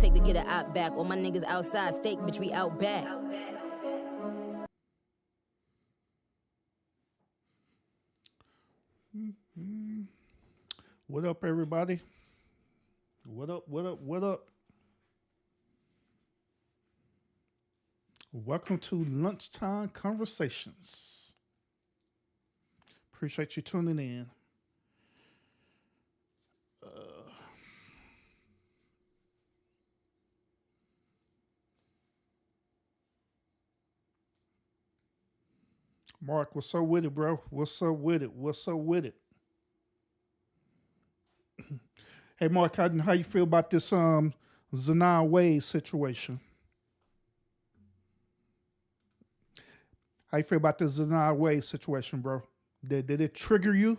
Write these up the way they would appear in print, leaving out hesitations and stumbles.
take to get a op back. All my niggas outside, steak, bitch, we out back. What up, everybody? What up, what up, what up? Welcome to Lunchtime Conversations. Appreciate you tuning in. Mark, what's up with it, bro? What's up with it? What's up with it? Hey, Mark, how you feel about this Zaya Wade situation? How you feel about this Zaya Wade situation, bro? Did it trigger you?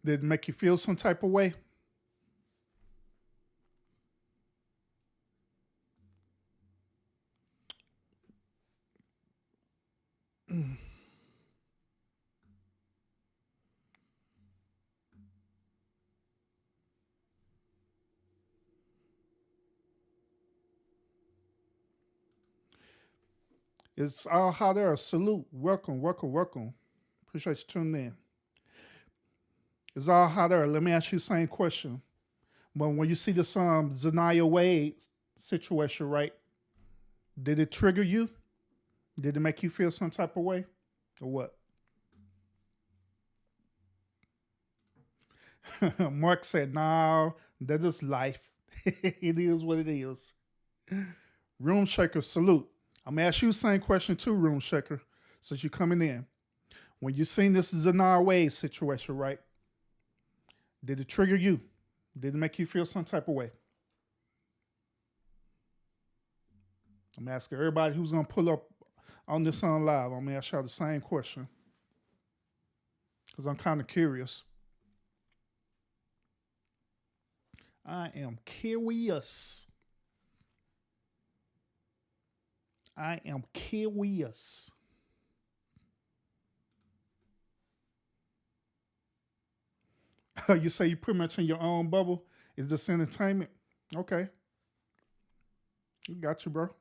Did it make you feel some type of way? It's all hot there. Salute. Welcome, welcome, welcome. Appreciate you tuning in. It's all hot there. Let me ask you the same question. But when you see this Zaya Wade situation, right? Did it trigger you? Did it make you feel some type of way? Or what? Mark said, "No, that is life. It is what it is." Room Shaker, salute. I'm gonna ask you the same question too, Room Shaker, since you're coming in. When you seen this Zaya Wade situation, right? Did it trigger you? Did it make you feel some type of way? I'm asking everybody who's gonna pull up on this on live. I'm gonna ask y'all the same question because I'm kind of curious. I am curious. I am curious. You say you pretty much in your own bubble. Is this entertainment? Okay. Got you, bro.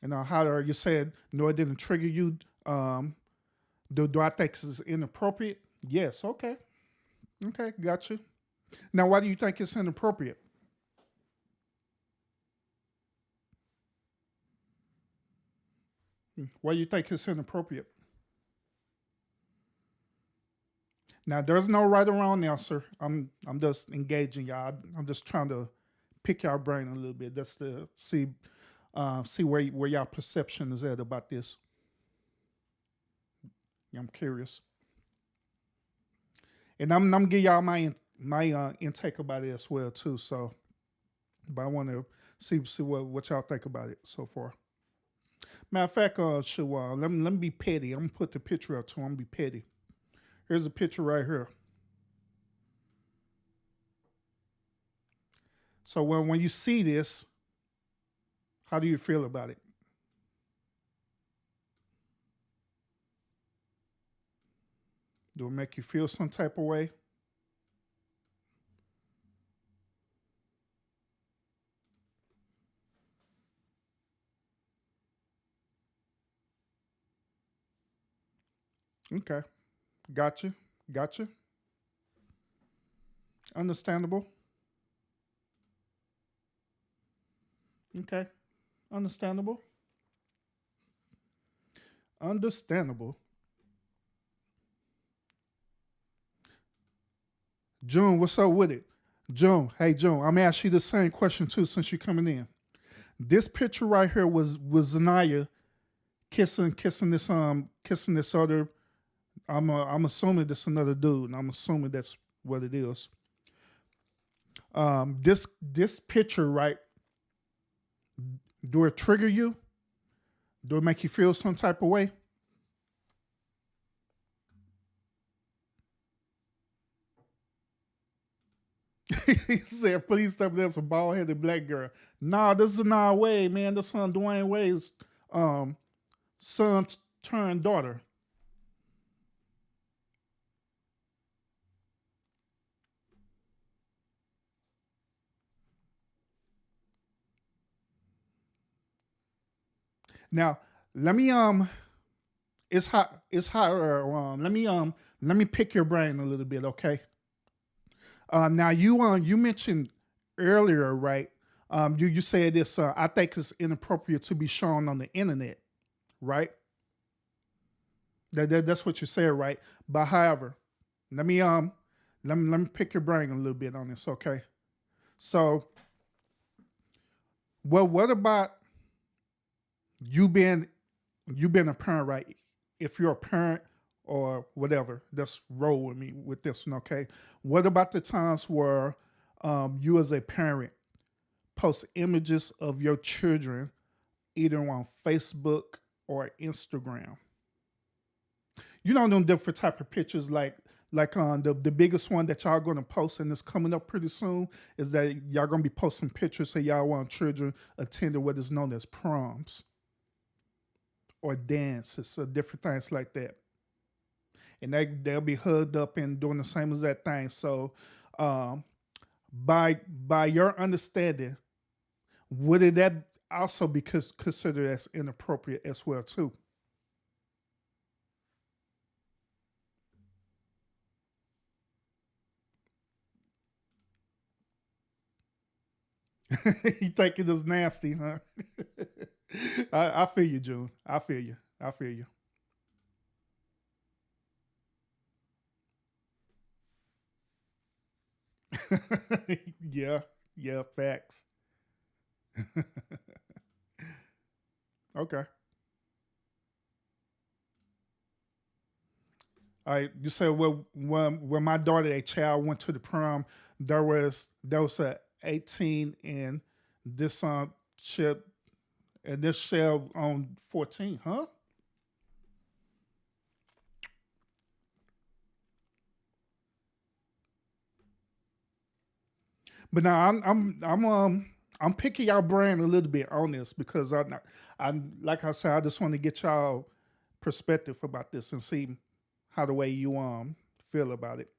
And how you said, no, it didn't trigger you. Do I think it's inappropriate? Yes. Okay. Okay. Got you. Now, why do you think it's inappropriate? Why do you think it's inappropriate? Now, there's no right or wrong answer. I'm just engaging y'all. I'm just trying to pick y'all brain a little bit, just to see where y'all perception is at about this. I'm curious, and I'm gonna give y'all my intake about it as well too. So, but I want to see what y'all think about it so far. Matter of fact, let me be petty. I'm gonna put the picture up too. I'm gonna be petty. Here's a picture right here. So when you see this, how do you feel about it? Do it make you feel some type of way? Okay. Gotcha. Gotcha. Understandable. Okay. Understandable. Understandable. June, what's up with it? June, hey June, I'm gonna ask you the same question too since you're coming in. This picture right here was Zaya kissing this other. I'm assuming this another dude, and I'm assuming that's what it is. This picture, right? Do it trigger you? Do it make you feel some type of way? He said, please tell me that's a bald headed black girl. Nah, this is Zaya Wade, man. This son Dwayne Wade's son turned daughter. Now, let me it's hot. Let me pick your brain a little bit, okay? Now you mentioned earlier, right? You said this. I think it's inappropriate to be shown on the internet, right? That's what you said, right? But however, let me let me pick your brain a little bit on this, okay? So, well, what about you being a parent, right? If you're a parent or whatever, just roll with me with this one, okay? What about the times where you as a parent post images of your children either on Facebook or Instagram? You know them different type of pictures like the biggest one that y'all gonna post and it's coming up pretty soon is that y'all gonna be posting pictures of y'all want children attending what is known as proms or dances or different things like that. And they'll be hugged up and doing the same as that thing. So um, by your understanding, would it that also be considered as inappropriate as well too? You think it is nasty, huh? I feel you, June. I feel you. I feel you. Yeah, yeah, facts. Okay. All right. You said well when my daughter, a child, went to the prom, there was a 18 and this chip and this shell on 14, huh? But now I'm picking y'all brain a little bit on this because I like I said I just want to get y'all perspective about this and see how the way you feel about it.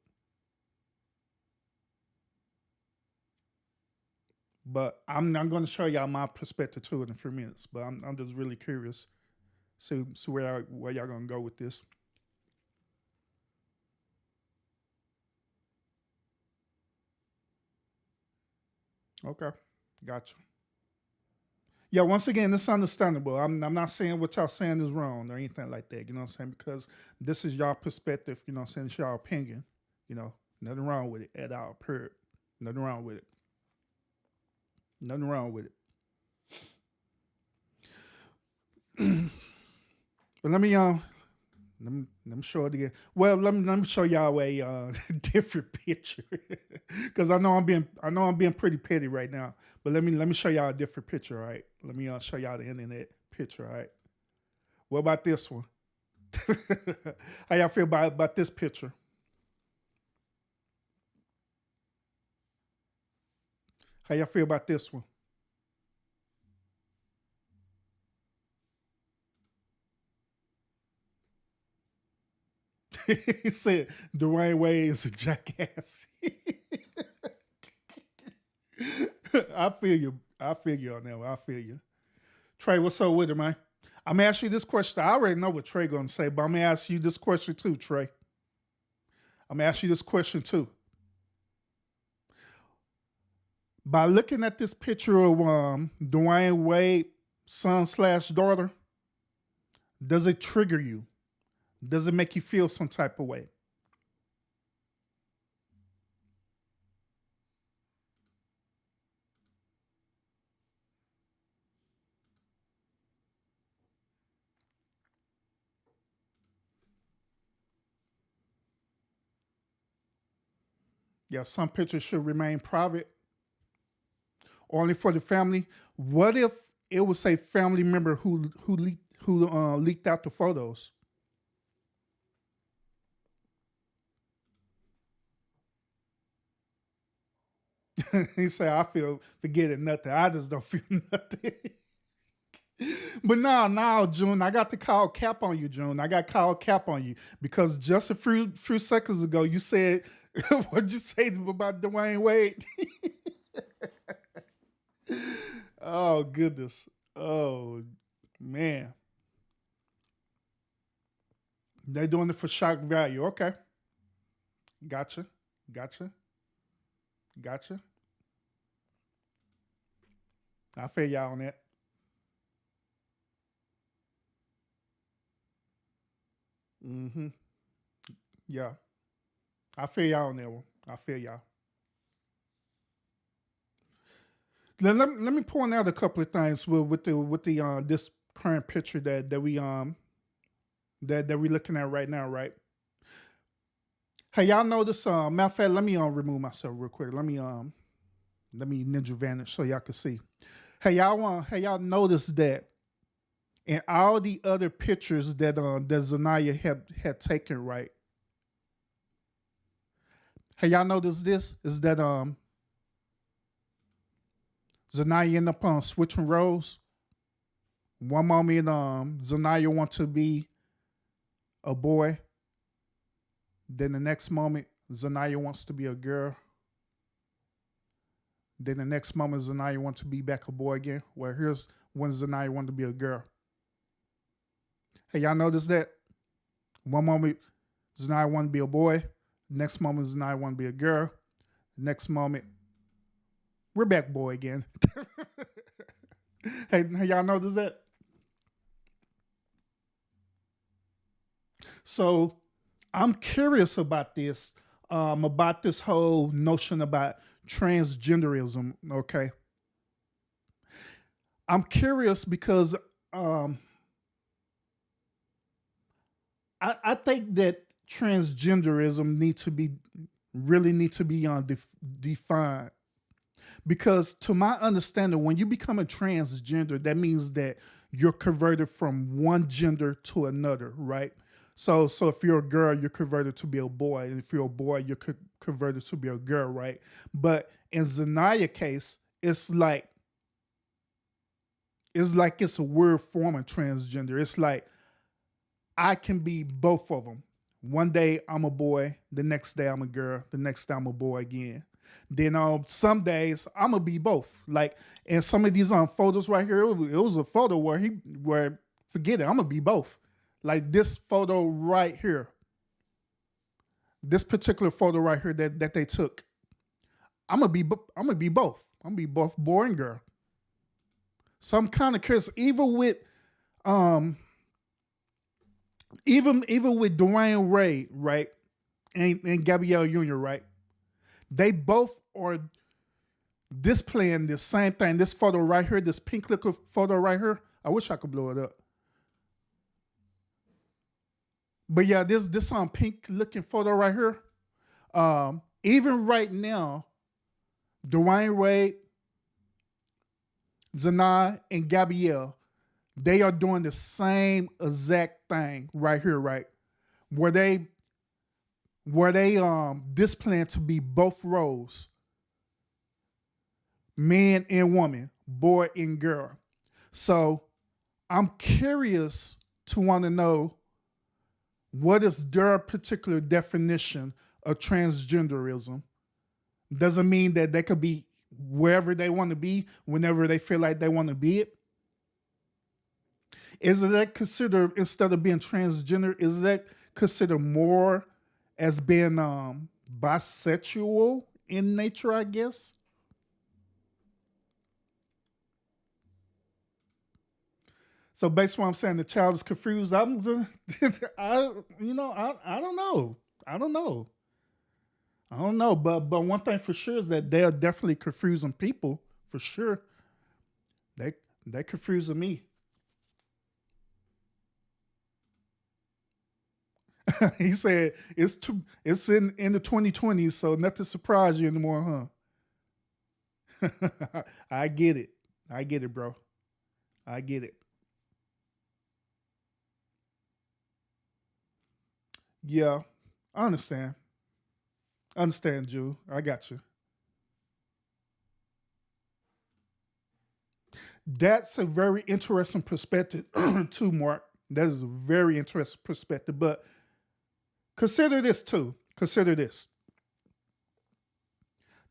But I'm going to show y'all my perspective to it in a few minutes. But I'm just really curious see where y'all gonna go with this. Okay, gotcha. Yeah, once again, it's understandable. I'm not saying what y'all saying is wrong or anything like that. You know what I'm saying? Because this is y'all perspective. You know what I'm saying? It's y'all opinion. You know, nothing wrong with it at all. Period. Nothing wrong with it. Nothing wrong with it. But let me show it again. Well, let me show y'all a different picture because I know I'm being pretty petty right now. But let me show y'all a different picture. All right, let me show y'all the internet picture. All right, what about this one? How y'all feel about this picture? How y'all feel about this one? He said Dwayne Wade is a jackass. I feel you. I feel you on that one. I feel you. Trey, what's up with it, man? I'm gonna ask you this question. I already know what Trey gonna say, but I'm gonna ask you this question too, Trey. I'm gonna ask you this question too. By looking at this picture of Dwayne Wade, son slash daughter, does it trigger you? Does it make you feel some type of way? Yeah, some pictures should remain private, only for the family. What if it was a family member who leaked out the photos? He said, "I feel forget it, nothing. I just don't feel nothing." But now, June, I got to call cap on you, June. I got called cap on you because just a few seconds ago you said, "What'd you say about Dwayne Wade?" Oh goodness. Oh man. They're doing it for shock value. Okay. Gotcha. Gotcha. Gotcha. I feel y'all on that. Mm-hmm. Yeah. I feel y'all on that one. I feel y'all. Let me point out a couple of things with the this current picture that we looking at right now, right? Hey, y'all notice? Matter of fact, let me remove myself real quick. Let me ninja vanish so y'all can see. Hey y'all notice that in all the other pictures that Zanaya had taken, right? Hey, y'all notice this is that Zanaya end up on switching roles. One moment Zanaya wants to be a boy, then the next moment Zanaya wants to be a girl. Then the next moment Zanaya wants to be back a boy again. Well, here's when Zanaya wanted to be a girl. Hey, y'all notice that? One moment Zanaya wanted to be a boy. Next moment Zanaya wanted to be a girl. Next moment we're back boy again. Hey, y'all notice that? So I'm curious about this whole notion about transgenderism. Okay, I'm curious because um, I think that transgenderism need to be defined because to my understanding, when you become a transgender, that means that you're converted from one gender to another, right? So if you're a girl, you're converted to be a boy, and if you're a boy, you're converted to be a girl, right? But in Zanaya case, it's a weird form of transgender. It's like I can be both of them. One day I'm a boy, the next day I'm a girl, the next day I'm a boy again. Then some days I'm gonna be both. Like in some of these photos right here, it was a photo where forget it, I'm gonna be both. Like this photo right here, this particular photo right here that they took, I'm gonna be both. I'm gonna be both boy and girl. So I'm kind of curious, um even with Dwayne Ray, right, and Gabrielle Union, right, they both are displaying the same thing. This photo right here, this pink little photo right here. I wish I could blow it up. But yeah, this pink looking photo right here. Even right now, Dwayne Wade, Zanai, and Gabrielle, they are doing the same exact thing right here, right? Where they displaying to be both roles, man and woman, boy and girl. So I'm curious to want to know what is their particular definition of transgenderism. Doesn't mean that they could be wherever they want to be, whenever they feel like they want to be it. Is that considered, instead of being transgender, is that considered more as being bisexual in nature, I guess? So based on what I'm saying, the child is confused. I'm just, I don't know. I don't know. I don't know. But one thing for sure is that they are definitely confusing people for sure. They they confusing me. He said it's in the 2020s, so nothing surprise you anymore, huh? I get it. I get it, bro. I get it. Yeah, I understand. I understand, Jew. I got you. That's a very interesting perspective, too, Mark. That is a very interesting perspective. But consider this too. Consider this.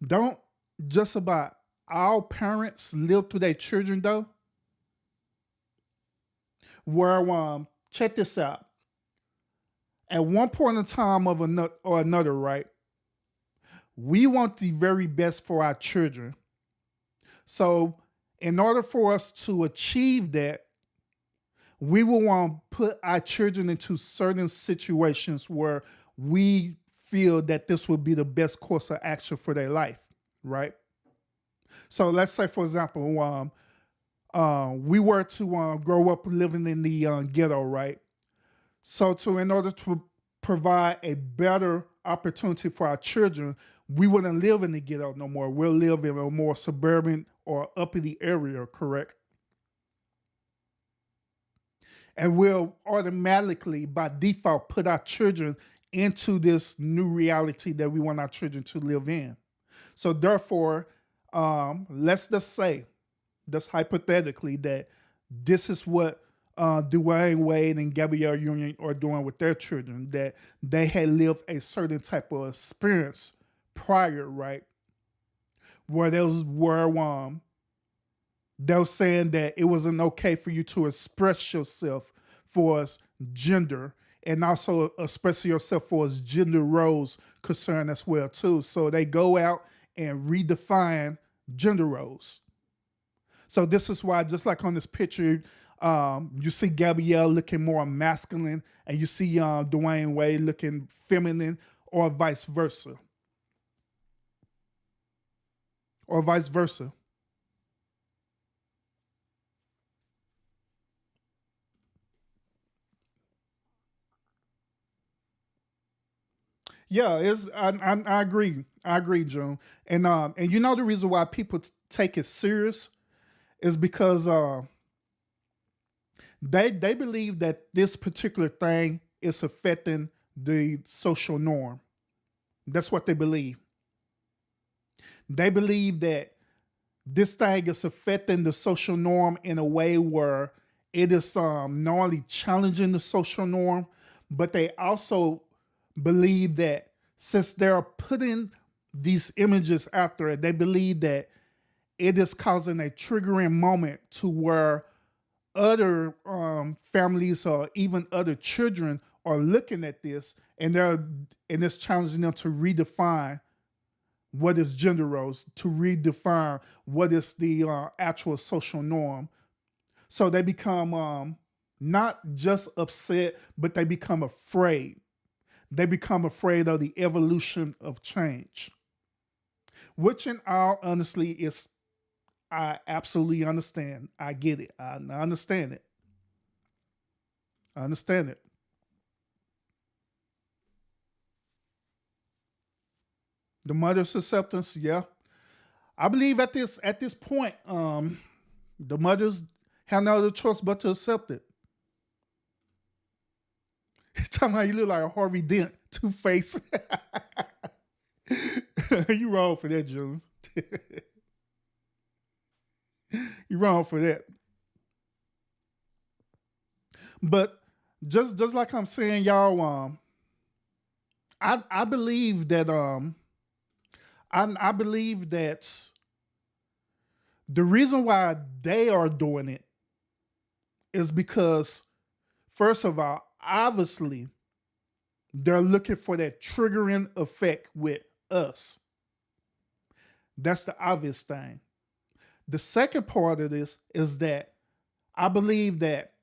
Don't just about all parents live through their children though? Where check this out. At one point in time of another, right? We want the very best for our children. So, in order for us to achieve that, we will want to put our children into certain situations where we feel that this would be the best course of action for their life, right? So, let's say, for example, we were to grow up living in the ghetto, right? So, in order to provide a better opportunity for our children, we wouldn't live in the ghetto no more. We'll live in a more suburban or uppity area, correct? And we'll automatically, by default, put our children into this new reality that we want our children to live in. So, therefore, let's just say, just hypothetically, that this is what Dwayne Wade and Gabrielle Union are doing with their children, that they had lived a certain type of experience prior, right? Where they were saying that it wasn't okay for you to express yourself for as gender and also express yourself for as gender roles concerned as well too. So they go out and redefine gender roles. So this is why, just like on this picture, you see Gabrielle looking more masculine, and you see Dwayne Wade looking feminine, or vice versa, or vice versa. Yeah, it's I agree. I agree, June. And you know the reason why people take it serious is because they believe that this particular thing is affecting the social norm. That's what they believe. They believe that this thing is affecting the social norm in a way where it is not only challenging the social norm, but they also believe that since they're putting these images out there, they believe that it is causing a triggering moment to where other families or even other children are looking at this, and it's challenging them to redefine what is gender roles, to redefine what is the actual social norm. So they become not just upset, but they become afraid. They become afraid of the evolution of change, which in all honestly is, I absolutely understand. I get it. I understand it. I understand it. The mother's acceptance, yeah. I believe at this point, the mothers have no other choice but to accept it. Talking about you look like a Harvey Dent, Two Face. You wrong for that, June. You wrong for that. But just like I'm saying, y'all, I believe that I believe that the reason why they are doing it is because, first of all, obviously they're looking for that triggering effect with us. That's the obvious thing. The second part of this is that I believe that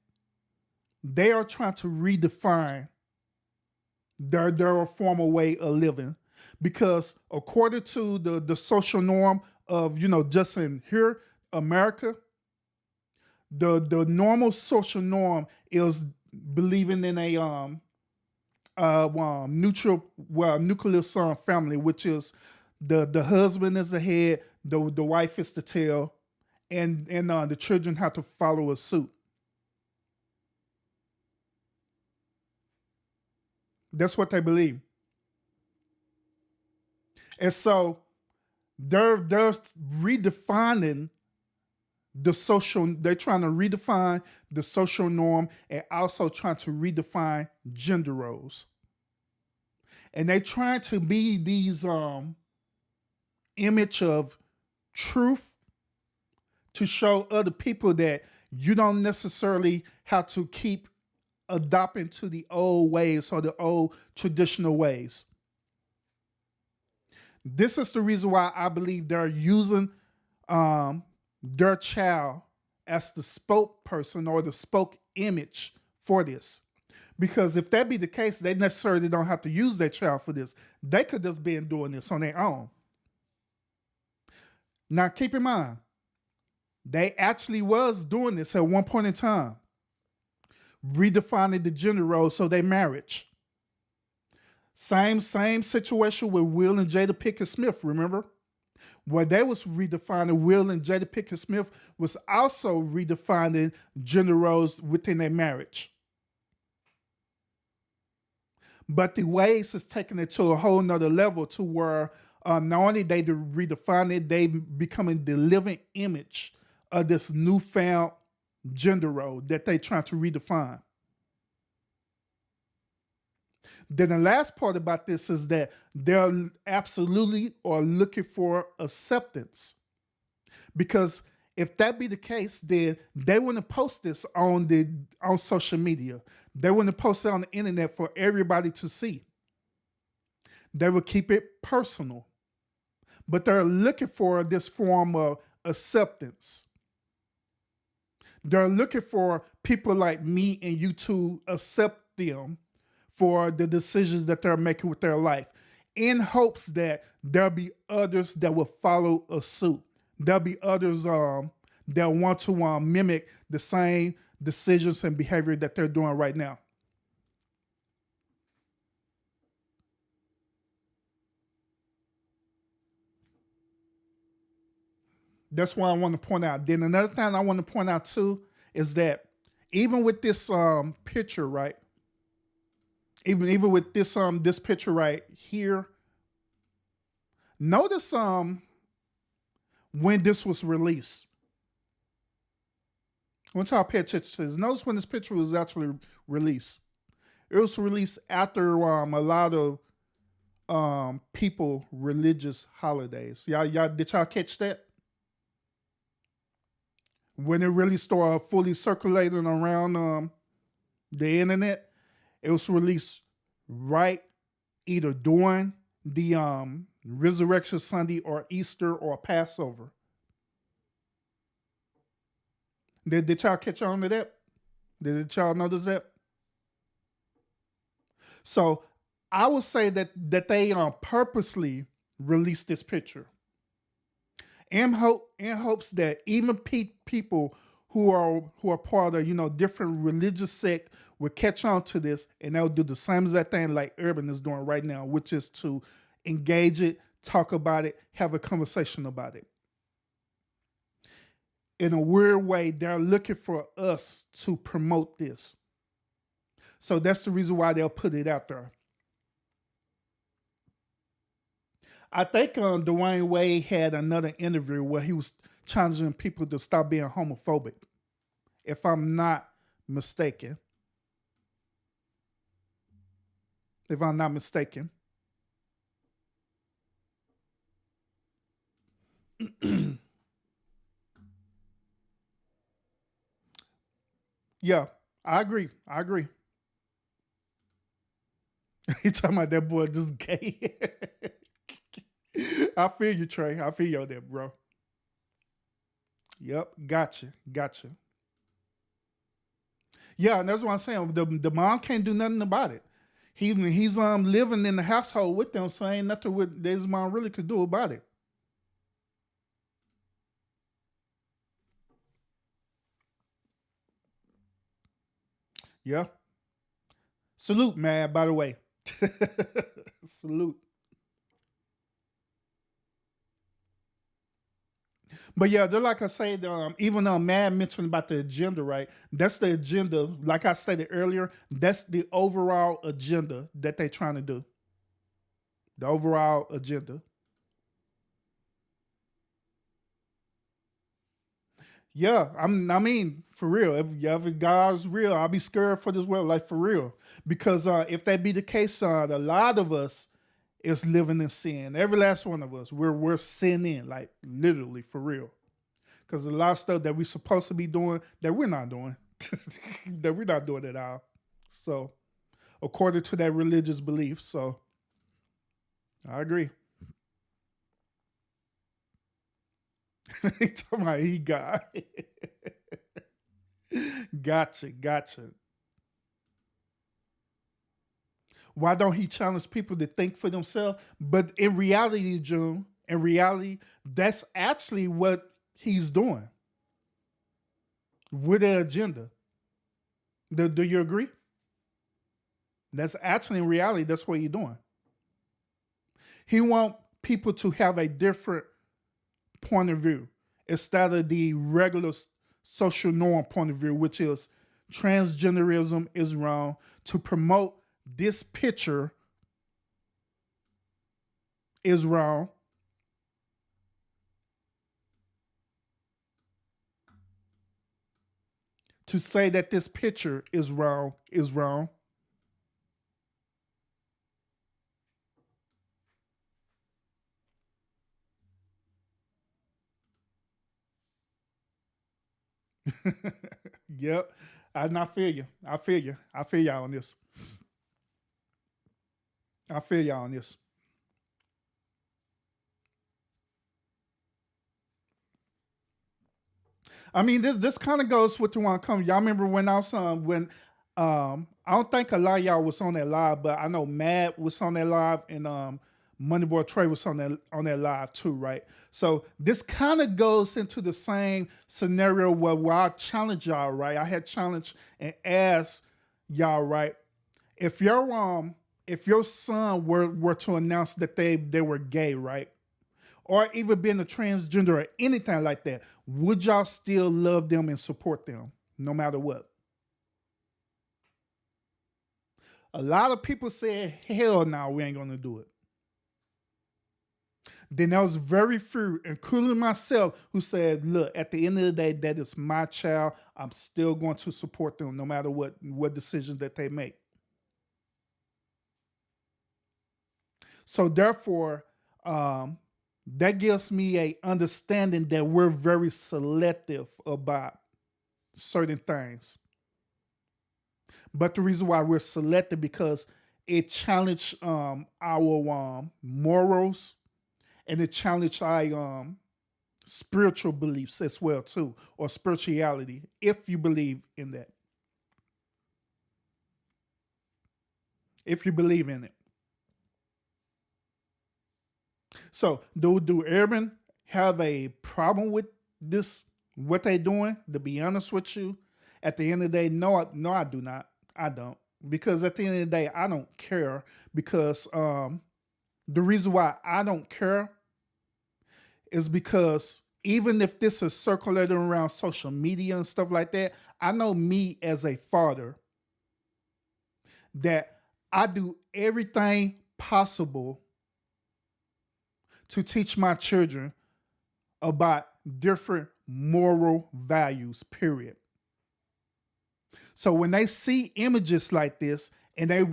they are trying to redefine their former way of living, because according to the social norm of, just in here, America, the normal social norm is believing in a nuclear son family, which is the husband is the head, the wife is the tail, and the children have to follow a suit. That's what they believe. And so they're redefining they're trying to redefine the social norm, and also trying to redefine gender roles. And they trying to be these image of truth to show other people that you don't necessarily have to keep adopting to the old ways or the old traditional ways. This is the reason why I believe they're using their child as the spokesperson or the spoke image for this. Because if that be the case, they necessarily don't have to use their child for this. They could just been doing this on their own. Now keep in mind, they actually was doing this at one point in time, redefining the gender role so they marriage. Same situation with Will and Jada Pinkett Smith, remember? Where they was redefining, Will and Jada Pinkett Smith was also redefining gender roles within their marriage. But the ways is taking it to a whole nother level to where not only they redefine it, they becoming the living image of this newfound gender role that they trying to redefine. Then the last part about this is that they're absolutely are looking for acceptance. Because if that be the case, then they wouldn't post this on social media. They wouldn't post it on the internet for everybody to see. They would keep it personal. But they're looking for this form of acceptance. They're looking for people like me and you to accept them for the decisions that they're making with their life, in hopes that there'll be others that will follow a suit. There'll be others that want to mimic the same decisions and behavior that they're doing right now. That's what I want to point out. Then another thing I want to point out too is that even with this picture, right? Even with this picture right here, notice when this was released. I want y'all to pay attention to this. Notice when this picture was actually released. It was released after a lot of people religious holidays. Y'all did y'all catch that? When it really started fully circulating around the internet, it was released right either during the Resurrection Sunday or Easter or Passover. Did y'all catch on to that? Did y'all notice that? So I would say that they purposely released this picture in hopes that even people who are part of different religious sect will catch on to this, and they'll do the same exact thing like Urban is doing right now, which is to engage it, talk about it, have a conversation about it. In a weird way, they're looking for us to promote this. So that's the reason why they'll put it out there. I think Dwayne Wade had another interview where he was challenging people to stop being homophobic, if I'm not mistaken. If I'm not mistaken. Yeah, I agree. He talking about that boy just gay. I feel you, Trey. I feel you on that, bro. Yep, gotcha. Yeah, and that's what I'm saying. The mom can't do nothing about it. He's living in the household with them, so ain't nothing with his mom really could do about it. Yeah. Salute, man, by the way. Salute. But yeah, they're like I said, even Mad mentioned about the agenda, right? That's the agenda. Like I stated earlier, that's the overall agenda that they're trying to do. The overall agenda. Yeah, I mean, for real. If God's real, I'll be scared for this world, like for real. Because if that be the case, a lot of us is living in sin. Every last one of us, we're sinning, like literally for real. Because a lot of stuff that we're supposed to be doing that we're not doing, that we're not doing at all. So, according to that religious belief. So, I agree. He talking about he got. Gotcha, gotcha. Why don't he challenge people to think for themselves? But in reality, June, in reality, that's actually what he's doing with the agenda. Do you agree? That's actually in reality, that's what he's doing. He want people to have a different point of view instead of the regular social norm point of view, which is transgenderism is wrong. To promote this picture is wrong. To say that this picture is wrong is wrong. Yep. I feel you. I feel you. I feel y'all on this. I feel y'all on this. I mean, this kind of goes with the one coming. Y'all remember when I was when I don't think a lot of y'all was on that live, but I know Matt was on that live and Moneyboy Trey was on that live too, right? So this kind of goes into the same scenario where I challenge y'all, right? I had challenged and asked y'all, right? If your son were to announce that they were gay, right? Or even being a transgender or anything like that, would y'all still love them and support them no matter what? A lot of people said, hell no, we ain't gonna do it. Then there was very few, including myself, who said, look, at the end of the day, that is my child. I'm still going to support them no matter what decisions that they make. So therefore, um, that gives me a understanding that we're very selective about certain things. But the reason why we're selective because it challenged our morals and it challenged our spiritual beliefs as well too, or spirituality, if you believe in that, if you believe in it. So do Urban have a problem with this? What they doing? To be honest with you, at the end of the day, no, no, I do not. I don't because at the end of the day, I don't care because the reason why I don't care is because even if this is circulating around social media and stuff like that, I know me as a father that I do everything possible to teach my children about different moral values, period. So when they see images like this and they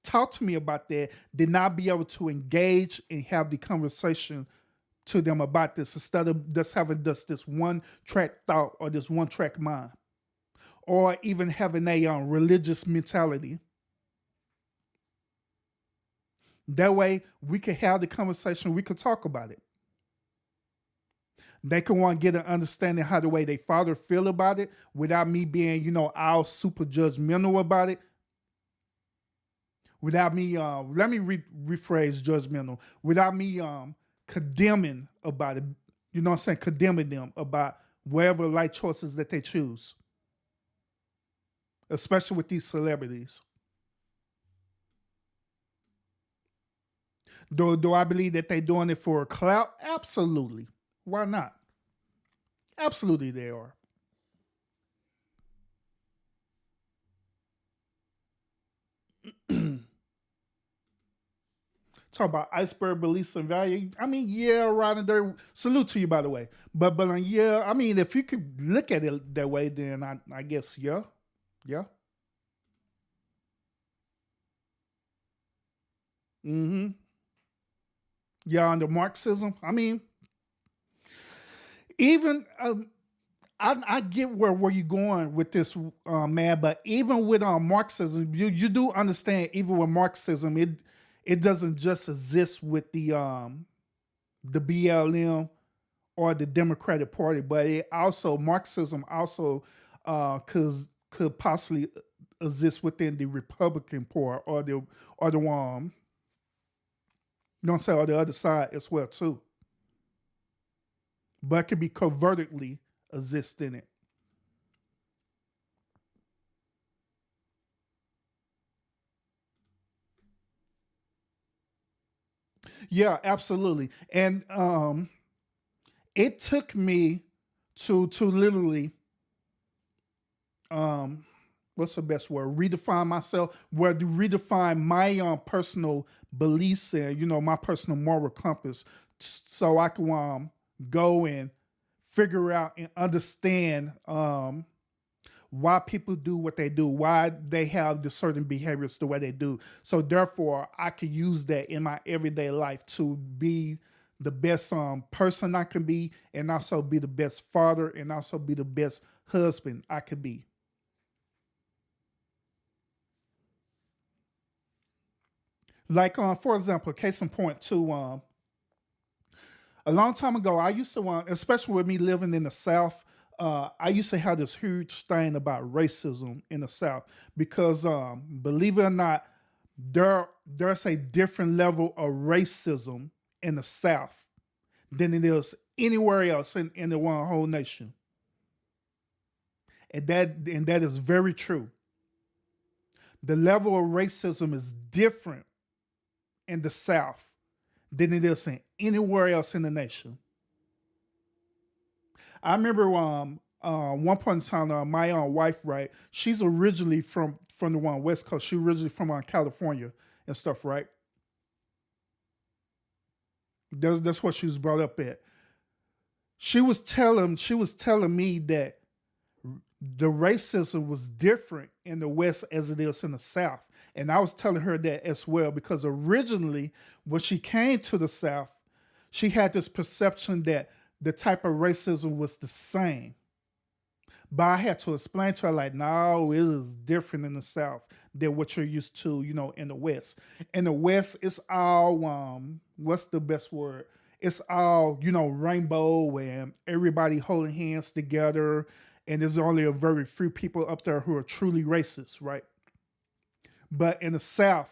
talk to me about that, then I'll be able to engage and have the conversation to them about this instead of just having this one track thought or this one track mind, or even having a religious mentality. That way we can have the conversation, we can talk about it. They can want to get an understanding how the way they father feel about it without me being, all super judgmental about it. Without me, let me rephrase judgmental. Without me condemning about it, you know what I'm saying? Condemning them about whatever life choices that they choose, especially with these celebrities. Do I believe that they're doing it for clout? Absolutely. Why not? Absolutely, they are. Talk about iceberg beliefs and value. I mean, yeah, right there. Salute to you, by the way. But yeah, I mean, if you could look at it that way, then I guess yeah, yeah. Mm-hmm. Yeah, under Marxism. I mean, even I get where you're going with this, man. But even with Marxism, you do understand. Even with Marxism, it doesn't just exist with the BLM or the Democratic Party, but it also Marxism also could possibly exist within the Republican Party or the you know what I'm saying, or the other side as well too. But it could be covertly exist in it. Yeah, absolutely. And it took me to literally um what's the best word, redefine myself, where to redefine my personal beliefs and my personal moral compass, so I can go and figure out and understand why people do what they do, why they have the certain behaviors the way they do. So therefore, I can use that in my everyday life to be the best person I can be, and also be the best father, and also be the best husband I could be. Like, for example, case in point, too. A long time ago, I used to want, especially with me living in the South, I used to have this huge thing about racism in the South because, believe it or not, there's a different level of racism in the South than it is anywhere else in the one whole nation, and that is very true. The level of racism is different in the South than it is in anywhere else in the nation. I remember one point in time, my wife, right? She's originally from the one West Coast. She originally from California and stuff, right? That's what she was brought up at. She was telling me that the racism was different in the West as it is in the South. And I was telling her that as well because originally, when she came to the South, she had this perception that the type of racism was the same. But I had to explain to her, like, no, it is different in the South than what you're used to, in the West. In the West, it's all, what's the best word? It's all, rainbow and everybody holding hands together. And there's only a very few people up there who are truly racist, right? But in the South,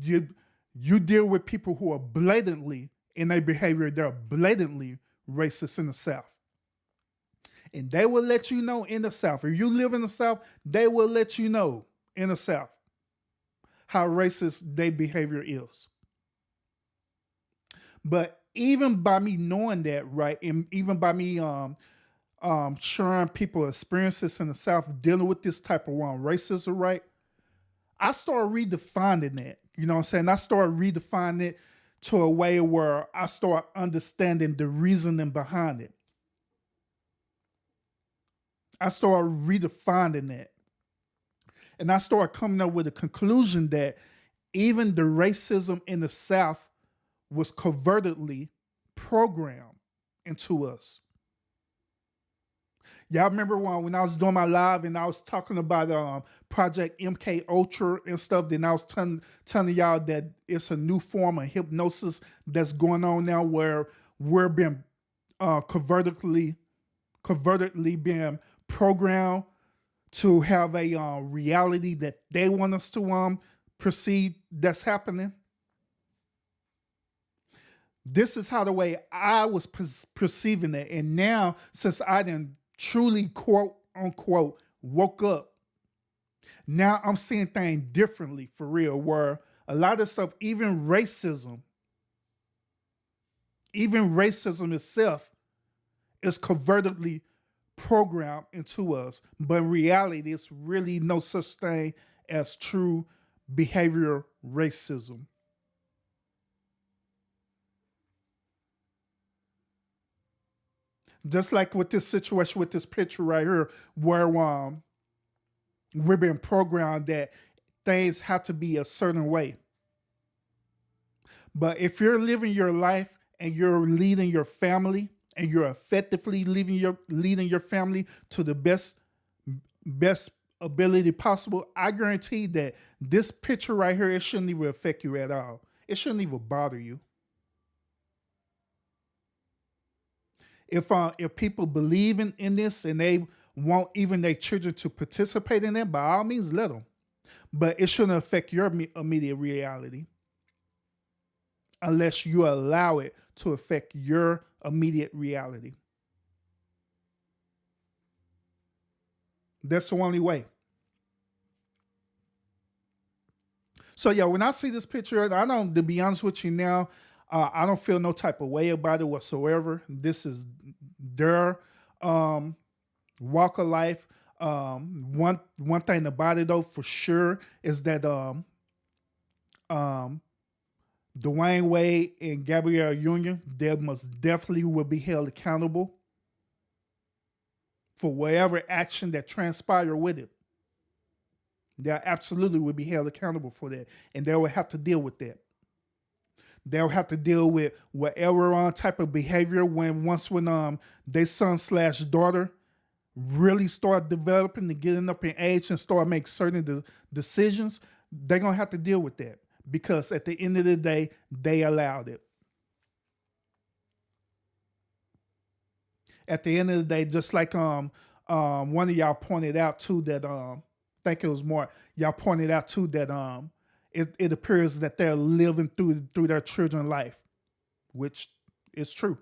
you you deal with people who are blatantly in their behavior, they're blatantly racist in the South. And they will let you know in the South. If you live in the South, they will let you know in the South how racist their behavior is. But even by me knowing that, right, and even by me sharing people experiences in the South dealing with this type of racism, right, I started redefining it. You know what I'm saying? I started redefining it to a way where I start understanding the reasoning behind it. I started redefining it. And I started coming up with a conclusion that even the racism in the South was covertly programmed into us. Y'all remember when I was doing my live and I was talking about Project MK Ultra and stuff, then I was telling y'all that it's a new form of hypnosis that's going on now where we're being covertly being programmed to have a reality that they want us to perceive that's happening. This is how the way I was perceiving it. And now, since I didn't truly, quote unquote, woke up, now I'm seeing things differently for real, where a lot of stuff, even racism itself is covertly programmed into us. But in reality, it's really no such thing as true behavioral racism. Just like with this situation with this picture right here, where we're being programmed that things have to be a certain way. But if you're living your life and you're leading your family and you're effectively leading your family to the best ability possible, I guarantee that this picture right here, it shouldn't even affect you at all. It shouldn't even bother you. If people believe in this and they want even their children to participate in it, by all means, let them. But it shouldn't affect your immediate reality unless you allow it to affect your immediate reality. That's the only way. So yeah, when I see this picture, I don't. To be honest with you now, I don't feel no type of way about it whatsoever. This is their um, walk of life. One thing about it though, for sure, is that um, Dwayne Wade and Gabrielle Union, they must definitely will be held accountable for whatever action that transpired with it. They absolutely will be held accountable for that, and they will have to deal with that. They'll have to deal with whatever type of behavior when their son slash daughter really start developing and getting up in age and start making certain decisions. They're gonna have to deal with that because at the end of the day, they allowed it. At the end of the day, just like one of y'all pointed out too that I think it was more y'all pointed out too that it appears that they're living through their children's life, which is true.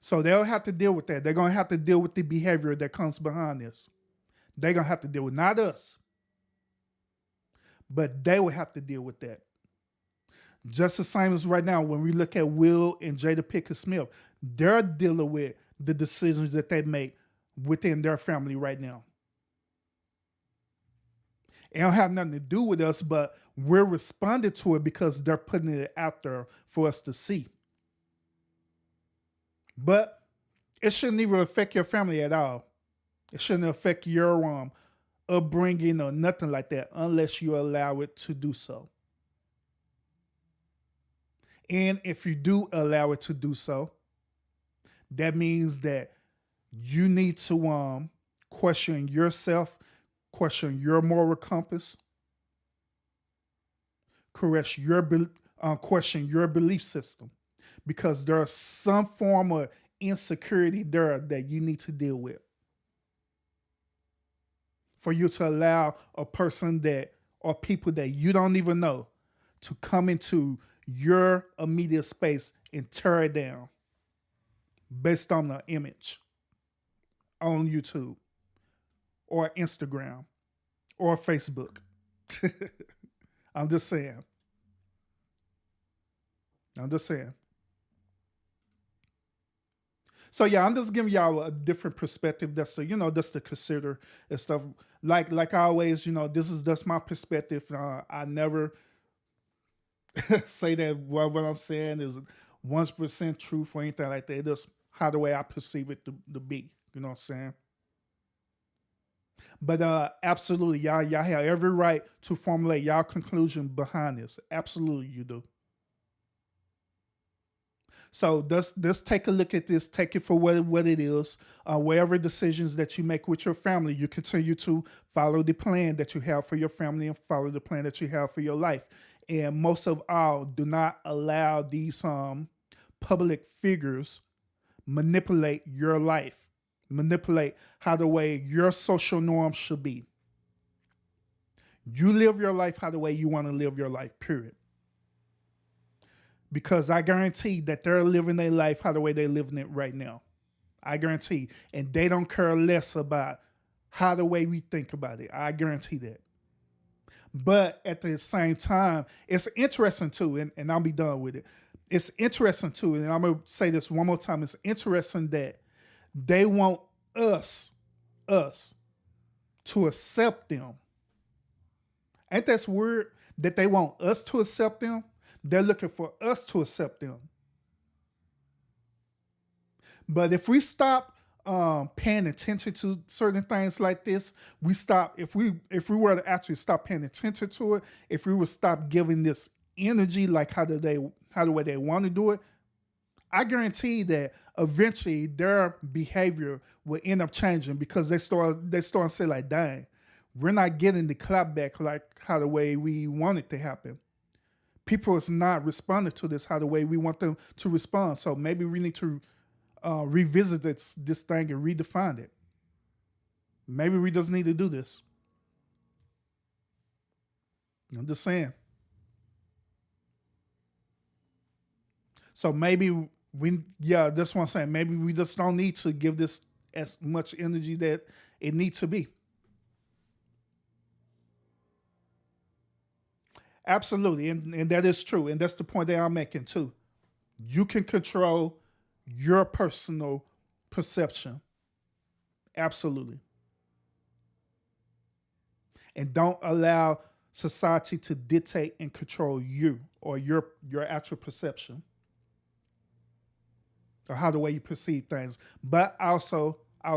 So they'll have to deal with that. They're gonna have to deal with the behavior that comes behind this. They're gonna have to deal with not us, but they will have to deal with that. Just the same as right now when we look at Will and Jada Pickett Smith, they're dealing with the decisions that they make within their family right now. It don't have nothing to do with us, but we're responding to it because they're putting it out there for us to see. But it shouldn't even affect your family at all. It shouldn't affect your upbringing or nothing like that unless you allow it to do so. And if you do allow it to do so, that means that you need to question yourself, question your moral compass, question your belief system, because there's some form of insecurity there that you need to deal with for you to allow a person that or people that you don't even know to come into your immediate space and tear it down based on the image on YouTube or Instagram or Facebook. I'm just saying. I'm just saying. So yeah, I'm just giving y'all a different perspective. That's to consider and stuff. Like I always, that's my perspective. I never say that what I'm saying is 1% truth or anything like that. That's how the way I perceive it to be. You know what I'm saying? But absolutely, y'all have every right to formulate y'all conclusion behind this. Absolutely, you do. So let's take a look at this. Take it for what it is. Whatever decisions that you make with your family, you continue to follow the plan that you have for your family and follow the plan that you have for your life. And most of all, do not allow these public figures manipulate your life, manipulate how the way your social norms should be. You live your life how the way you want to live your life, period. Because I guarantee that they're living their life how the way they're living it right now. I guarantee. And they don't care less about how the way we think about it. I guarantee that. But at the same time, it's interesting too, and I'll be done with it. It's interesting too, and I'm going to say this one more time. It's interesting that they want us to accept them. Ain't that weird that they want us to accept them? They're looking for us to accept them. But if we stop paying attention to certain things like this, if we were to actually stop paying attention to it, if we would stop giving this energy like how how the way they want to do it, I guarantee that eventually their behavior will end up changing because they start to say like, dang, we're not getting the clap back like how the way we want it to happen. People is not responding to this how the way we want them to respond. So maybe we need to revisit this thing and redefine it. Maybe we just need to do this. I'm just saying. So maybe that's what I'm saying. Maybe we just don't need to give this as much energy that it needs to be. Absolutely. And that is true. And that's the point that I'm making too. You can control your personal perception. Absolutely. And don't allow society to dictate and control you or your actual perception or how the way you perceive things. But also, I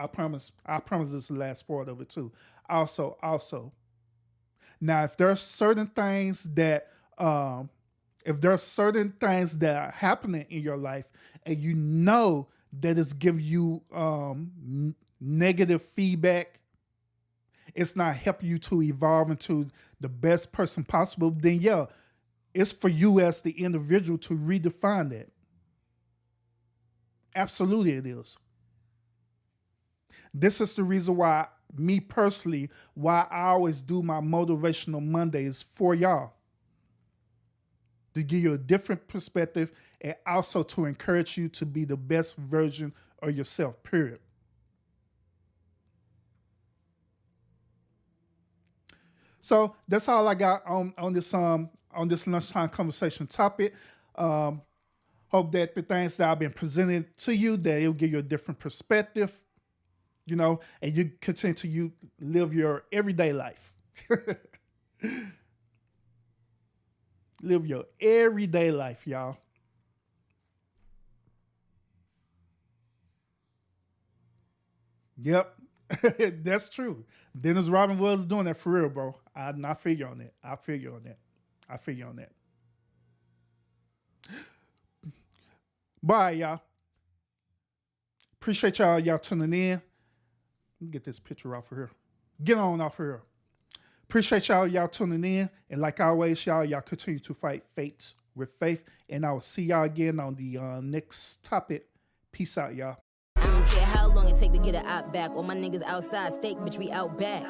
promise this is the last part of it too. Also, now if there's certain things that are happening in your life and you know that it's giving you negative feedback, it's not helping you to evolve into the best person possible, then it's for you as the individual to redefine that. Absolutely it is. This is the reason why, me personally, why I always do my motivational Mondays for y'all. To give you a different perspective and also to encourage you to be the best version of yourself, period. So that's all I got on this lunchtime conversation topic. Hope that the things that I've been presenting to you, that it'll give you a different perspective, and you continue to live your everyday life. Live your everyday life, y'all. Yep. That's true. Dennis Robin was doing that for real, bro. I feel you on that. I feel you on that. Bye, y'all. Appreciate y'all tuning in. Let me get this picture off of here. Get on off of here. Appreciate y'all tuning in. And like always, y'all continue to fight fates with faith. And I will see y'all again on the next topic. Peace out, y'all. I don't care how long it take to get an op back. All my niggas outside, steak, bitch, we out back.